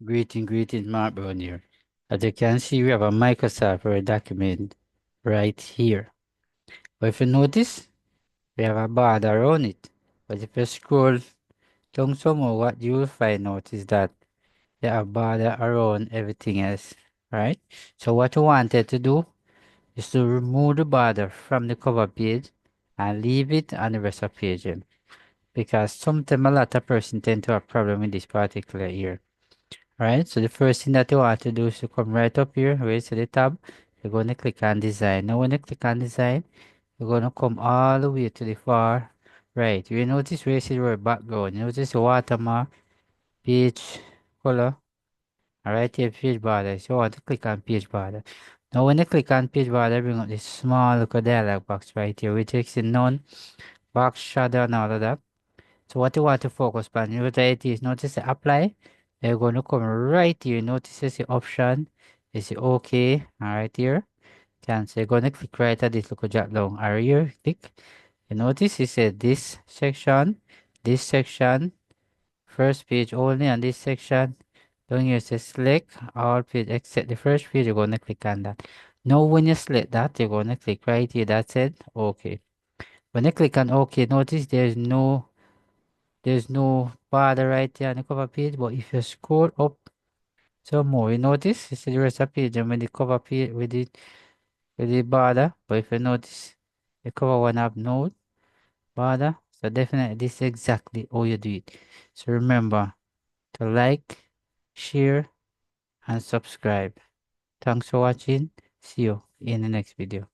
Greetings, Mark Brown here. As you can see, we have a Microsoft Word document right here. But if you notice, we have a border around it. But if you scroll down somewhere, what you will find out is that there are border around everything else, right? So what you wanted to do is to remove the border from the cover page and leave it on the rest of the page. Because sometimes a lot of person tend to have problem with this particular here. Right, so the first thing that you want to do is to come right up here where you see the tab. You're going to click on design. Now when you click on design, you're going to come all the way to the far right. You notice where you see the word background. You notice the watermark, page color, all right here, page border. So you want to click on page border. Now when you click on page border, bring up this small little dialog box right here, which is in none, box shadow and all of that. So what you want to focus on, you it is, notice the apply. You're going to come right here. Notice the option. You see OK. All right here. Cancel. You're going to click right at this little drop down arrow here. Click. You notice it said this section, first page only, and this section. Down here says select all page except the first page. You're going to click on that. Now when you select that, you're going to click right here. That said OK. When you click on OK, notice there's no border right there on the cover page, but if you scroll up some more, you notice you see the rest of the page and with the cover page with the border. But if you notice the cover one have no border, so definitely this is exactly how you do it. So remember to like, share, and subscribe. Thanks for watching. See you in the next video.